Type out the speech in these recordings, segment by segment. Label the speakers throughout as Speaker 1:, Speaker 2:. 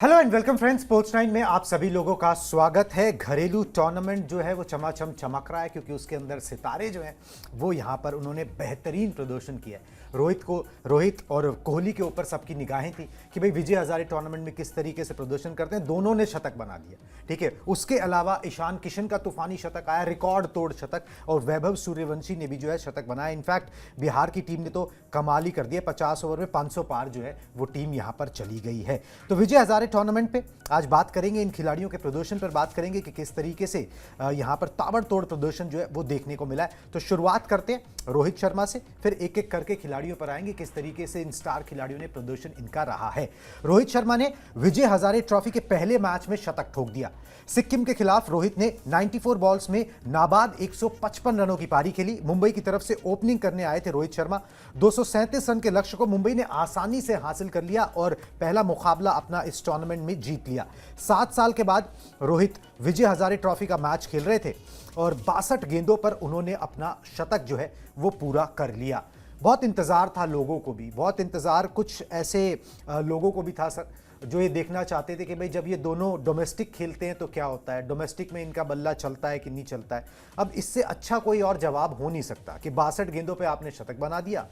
Speaker 1: Hello and welcome friends, sports 9 में आप सभी लोगों का स्वागत है। घरेलू टूर्नामेंट जो है वो चमाचम चमक रहा है क्योंकि उसके अंदर सितारे जो हैं वो यहाँ पर उन्होंने बेहतरीन प्रदर्शन किया है। रोहित और कोहली के ऊपर सबकी निगाहें थी कि भाई विजय हजारे टूर्नामेंट में किस तरीके से प्रदर्शन करते हैं। दोनों ने शतक बना दिया, ठीक है। उसके अलावा ईशान किशन का तूफानी शतक आया, रिकॉर्ड तोड़ शतक, और वैभव सूर्यवंशी ने भी जो है शतक बनाया। इनफैक्ट बिहार की टीम ने तो कमाल ही कर दिया, 50 ओवर में 500 पार जो है वो टीम यहाँ पर चली गई है। तो विजय हजारे टूर्नामेंट पे आज बात करेंगे, इन खिलाड़ियों के प्रदर्शन पर बात करेंगे कि किस तरीके से यहाँ पर ताबड़तोड़ प्रदर्शन जो है वो देखने को मिला है। तो शुरुआत करते हैं रोहित शर्मा से, फिर एक एक करके खिलाड़ियों पर आएंगे किस तरीके से इन स्टार खिलाड़ियों ने प्रदर्शन इनका रहा है। रोहित शर्मा ने विजय हजारे ट्रॉफी के पहले मैच में शतक ठोक दिया। सिक्किम के खिलाफ रोहित ने 94 बॉल्स में नाबाद 155 रनों की पारी खेली। मुंबई की तरफ से ओपनिंग करने आए थे रोहित शर्मा। 237 रन के लक्ष्य को मुंबई ने आसानी से हासिल कर लिया और पहला मुकाबला अपना इस टूर्नामेंट में जीत लिया। 7 साल के बाद रोहित विजय हजारे ट्रॉफी का मैच खेल रहे थे और 62 गेंदों पर उन्होंने अपना शतक जो है वो पूरा कर लिया। बहुत इंतज़ार था लोगों को भी, बहुत इंतज़ार कुछ ऐसे लोगों को भी था सर जो ये देखना चाहते थे कि भाई जब ये दोनों डोमेस्टिक खेलते हैं तो क्या होता है, डोमेस्टिक में इनका बल्ला चलता है कि नहीं चलता है। अब इससे अच्छा कोई और जवाब हो नहीं सकता कि 62 गेंदों पे आपने शतक बना दिया।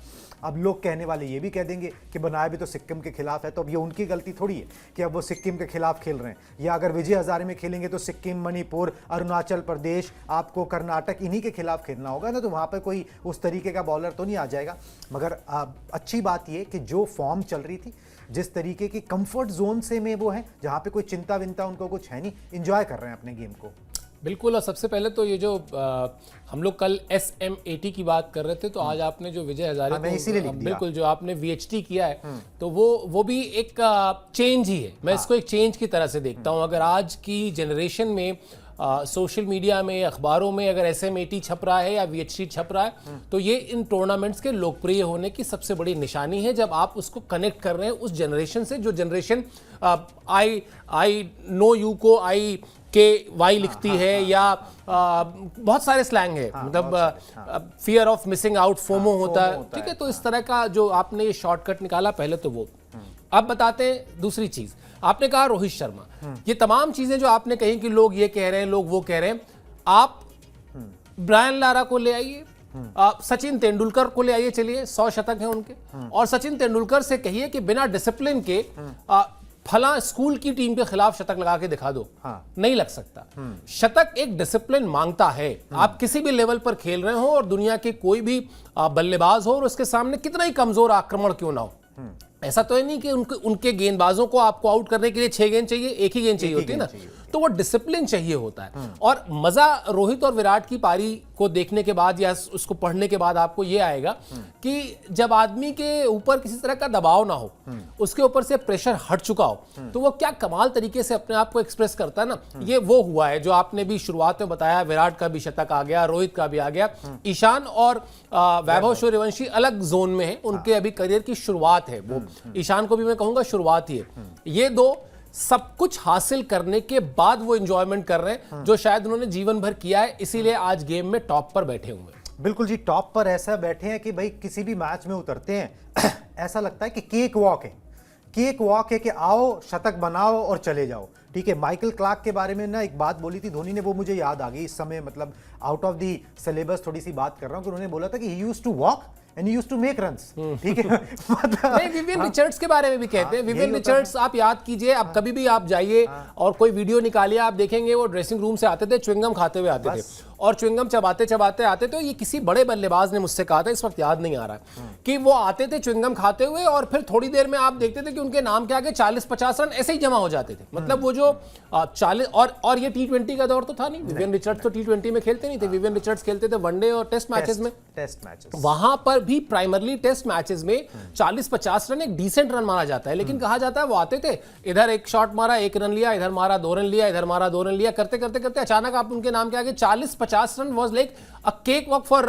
Speaker 1: अब लोग कहने वाले ये भी कह देंगे कि बनाया भी तो सिक्किम के खिलाफ है, तो अब ये उनकी गलती थोड़ी है कि अब वो सिक्किम के खिलाफ खेल रहे हैं, या अगर विजय हजारे में खेलेंगे तो सिक्किम, मणिपुर, अरुणाचल प्रदेश, आपको कर्नाटक, इन्हीं के खिलाफ खेलना होगा ना, तो वहाँ पर कोई उस तरीके का बॉलर तो नहीं आ जाएगा। मगर अच्छी बात ये कि जो फॉर्म चल रही थी, जिस तरीके की कंफर्ट जोन से में वो है, जहां पे कोई चिंता विंता उनको कुछ है नहीं, एंजॉय कर रहे हैं अपने गेम को।
Speaker 2: बिल्कुल। और सबसे पहले तो ये जो हम लोग कल SMAT की बात कर रहे थे, तो आज आपने जो विजय हजारे बिल्कुल जो आपने VHT किया है, तो वो भी एक चेंज ही है। मैं इसको एक चेंज की तरह से देखता हूँ। अगर आज की जनरेशन में सोशल मीडिया में, अखबारों में अगर SMAT छप रहा है या VHT छप रहा है, तो ये इन टूर्नामेंट्स के लोकप्रिय होने की सबसे बड़ी निशानी है। जब आप उसको कनेक्ट कर रहे हैं उस जनरेशन से, जो जनरेशन आई नो यू को IKY लिखती है, या बहुत सारे स्लैंग है, मतलब fear of missing out, FOMO होता है, ठीक है। तो इस तरह का जो आपने ये शॉर्टकट निकाला पहले तो वो। अब बताते हैं दूसरी चीज। आपने कहा रोहित शर्मा, ये तमाम चीजें जो आपने कही कि लोग ये कह रहे हैं, लोग वो कह रहे हैं, आप ब्रायन लारा को ले आइए, सचिन तेंदुलकर को ले आइए, चलिए 100 शतक हैं उनके, और सचिन तेंदुलकर से कहिए कि बिना डिसिप्लिन के फला स्कूल की टीम के खिलाफ शतक लगा के दिखा दो। नहीं लग सकता। शतक एक डिसिप्लिन मांगता है। आप किसी भी लेवल पर खेल रहे हो और दुनिया के कोई भी बल्लेबाज हो और उसके सामने कितना ही कमजोर आक्रमण क्यों ना हो, ऐसा तो है नहीं कि उनके गेंदबाजों को आपको आउट करने के लिए 6 गेंद चाहिए, एक ही गेंद चाहिए होती है ना, तो वो डिसिप्लिन चाहिए होता है। और मजा रोहित और विराट की पारी को देखने के बाद या उसको पढ़ने के बाद आपको ये आएगा कि जब आदमी के ऊपर किसी तरह का दबाव ना हो, उसके ऊपर से प्रेशर हट चुका हो, तो वो क्या कमाल तरीके से अपने आप को एक्सप्रेस करता है ना। ये वो हुआ है जो आपने भी शुरुआत में बताया। विराट का भी शतक आ गया, रोहित का भी आ गया। ईशान और वैभव सूर्यवंशी अलग जोन में है, उनके अभी करियर की शुरुआत है। वो ईशान को भी मैं कहूंगा शुरुआत ही है। ये दो सब कुछ हासिल करने के बाद वो एंजॉयमेंट कर रहे हैं जो शायद उन्होंने जीवन भर किया है, इसीलिए आज गेम में टॉप पर बैठे हुए हैं।
Speaker 1: बिल्कुल जी, टॉप पर ऐसा बैठे हैं कि भाई किसी भी मैच में उतरते हैं ऐसा लगता है कि केक वॉक है, केक वॉक है कि आओ शतक बनाओ और चले जाओ, ठीक है। माइकल क्लार्क के बारे में ना एक बात बोली थी धोनी ने, वो मुझे याद आ गई इस समय, मतलब आउट ऑफ दी सिलेबस थोड़ी सी बात कर रहा हूं, कि उन्होंने बोला था कि he used to walk and he used to make runs, ठीक है।
Speaker 2: नहीं, विवियन रिचर्ड्स के बारे में भी कहते हैं। विवियन रिचर्ड्स आप याद कीजिए, आप कभी भी आप जाइए और कोई वीडियो निकालिए, आप देखेंगे वो ड्रेसिंग रूम से आते थे, च्युइंगम खाते हुए आते थे, और च्युइंगम चबाते चबाते आते थे। ये किसी बड़े बल्लेबाज ने मुझसे कहा था, इस वक्त याद नहीं आ रहा, कि वो आते थे च्युइंगम खाते हुए और फिर थोड़ी देर में आप देखते थे कि उनके नाम के आगे 40-50 रन ऐसे ही जमा हो जाते थे। मतलब वो जो 40 और ये T20 का दौर तो था नहीं। विवियन रिचर्ड्स तो T20 में खेलते नहीं थे। विवियन रिचर्ड्स खेलते थे वनडे और टेस्ट मैचेस में। वहां पर भी प्राइमरली टेस्ट मैचेस में 40-50 रन एक डिसेंट रन माना जाता है, लेकिन कहा जाता है वो आते थे, इधर एक शॉट मारा, 1 रन लिया, इधर मारा 2 रन लिया, इधर मारा 2 रन लिया, करते करते करते अचानक आप उनके नाम के आगे 40-50 run was like cake walk for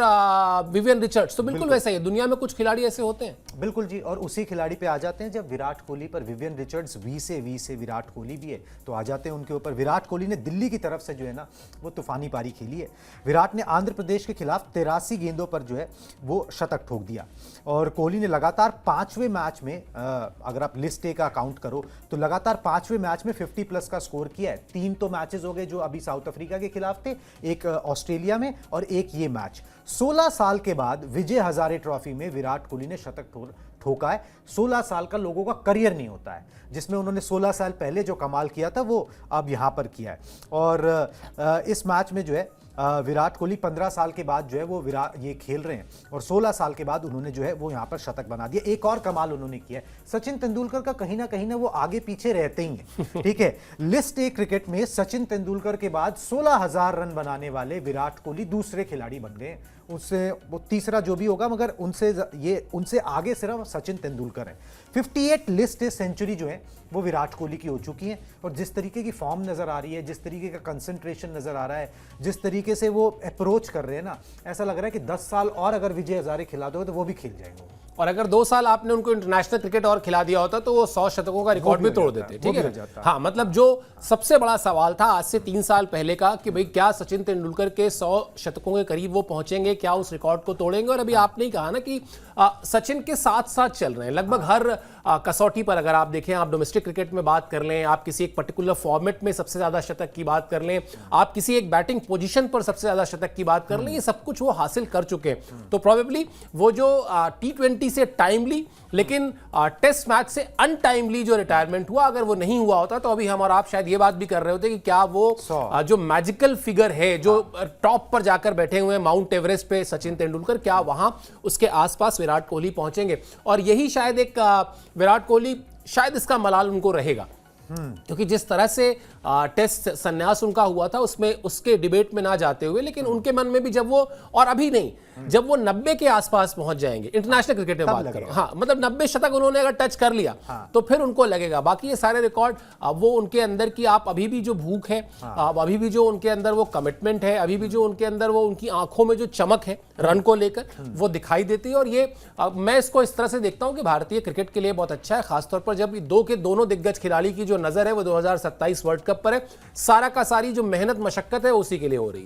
Speaker 2: Vivian Richards. तो बिल्कुल वैसा ही है, दुनिया में कुछ खिलाड़ी ऐसे होते हैं।
Speaker 1: बिल्कुल जी, और उसी खिलाड़ी पे आ जाते हैं जब विराट कोहली पर विवियन रिचर्ड्स वी से विराट कोहली भी है तो आ जाते हैं उनके ऊपर। विराट कोहली ने दिल्ली की तरफ से जो है ना वो तूफानी पारी खेली है। विराट ने आंध्र प्रदेश के खिलाफ 83 गेंदों पर जो है वो शतक ठोक दिया और कोहली ने लगातार 5वें मैच में अगर आप लिस्ट ए का काउंट करो तो लगातार 5वें मैच में 50 प्लस का स्कोर किया है। 3 तो मैचेस हो गए जो अभी साउथ अफ्रीका के खिलाफ थे, एक ऑस्ट्रेलिया में और एक ये मैच। 16 साल के बाद विजय हजारे ट्रॉफी में विराट कोहली ने शतक ठोका है। 16 साल का लोगों का करियर नहीं होता है, जिसमें उन्होंने 16 साल पहले जो कमाल किया था वो अब यहां पर किया है। और इस मैच में जो है विराट कोहली 15 साल के बाद जो है वो ये खेल रहे हैं और 16 साल के बाद उन्होंने जो है वो यहाँ पर शतक बना दिया। एक और कमाल उन्होंने किया है, सचिन तेंदुलकर का कहीं ना वो आगे पीछे रहते ही हैं, ठीक है। लिस्ट ए क्रिकेट में सचिन तेंदुलकर के बाद 16,000 रन बनाने वाले विराट कोहली दूसरे खिलाड़ी बन गए। उससे वो तीसरा जो भी होगा, मगर उनसे आगे सिर्फ सचिन तेंदुलकर है। 58 लिस्ट ए सेंचुरी जो है वो विराट कोहली की हो चुकी है और जिस तरीके की फॉर्म नजर आ रही है, जिस तरीके का कंसंट्रेशन नजर आ रहा है, जिस तरीके से वो अप्रोच कर रहे हैं ना, ऐसा लग रहा है कि 10 साल और अगर विजय हजारे खिला दो तो वो भी खेल जाएंगे।
Speaker 2: और अगर 2 साल आपने उनको इंटरनेशनल क्रिकेट और खिला दिया होता तो वो 100 शतकों का रिकॉर्ड भी तोड़ देते, ठीक है। हाँ, मतलब जो सबसे बड़ा सवाल था आज से 3 साल पहले का कि भाई क्या सचिन तेंदुलकर के 100 शतकों के करीब वो पहुंचेंगे, क्या उस रिकॉर्ड को तोड़ेंगे। और अभी आपने ही कहा ना कि सचिन के साथ साथ चल रहे हैं लगभग हर कसौटी पर। अगर आप देखें, आप डोमेस्टिक क्रिकेट में बात कर लें, आप किसी एक पर्टिकुलर फॉर्मेट में सबसे ज्यादा शतक की बात कर लें, आप किसी एक बैटिंग पोजीशन पर सबसे ज्यादा शतक की बात कर लें, ये सब कुछ वो हासिल कर चुके हैं। तो प्रोबेबली वो जो T20 से टाइमली लेकिन टेस्ट मैच से अनटाइमली जो रिटायरमेंट हुआ, अगर वो नहीं हुआ होता तो अभी हम और आप शायद ये बात भी कर रहे होते कि क्या वो जो मैजिकल फिगर है जो टॉप पर जाकर बैठे हुए हैं माउंट एवरेस्ट पे सचिन तेंदुलकर, क्या वहां उसके आसपास विराट कोहली पहुंचेंगे। और यही शायद एक विराट कोहली, शायद इसका मलाल उनको रहेगा क्योंकि जिस तरह से टेस्ट संन्यास उनका हुआ था उसमें उसके डिबेट में ना जाते हुए, लेकिन उनके मन में भी जब वो, और अभी नहीं, जब वो 90 के आसपास पहुंच जाएंगे, इंटरनेशनल क्रिकेट में बात करें, हाँ मतलब 90 शतक उन्होंने अगर टच कर लिया तो फिर उनको लगेगा। बाकी ये सारे रिकॉर्ड वो उनके अंदर की, आप अभी भी जो भूख है, अभी भी जो उनके अंदर वो कमिटमेंट है, अभी भी जो उनके अंदर वो उनकी आंखों में जो चमक है रन को लेकर वो दिखाई देती है। और ये मैं इसको इस तरह से देखता हूं कि भारतीय क्रिकेट के लिए बहुत अच्छा है, खासतौर पर जब दोनों दिग्गज खिलाड़ी की जो नजर है वो 2027 वर्ल्ड कप पर है। सारा का सारी जो मेहनत मशक्कत है उसी के लिए हो रही है।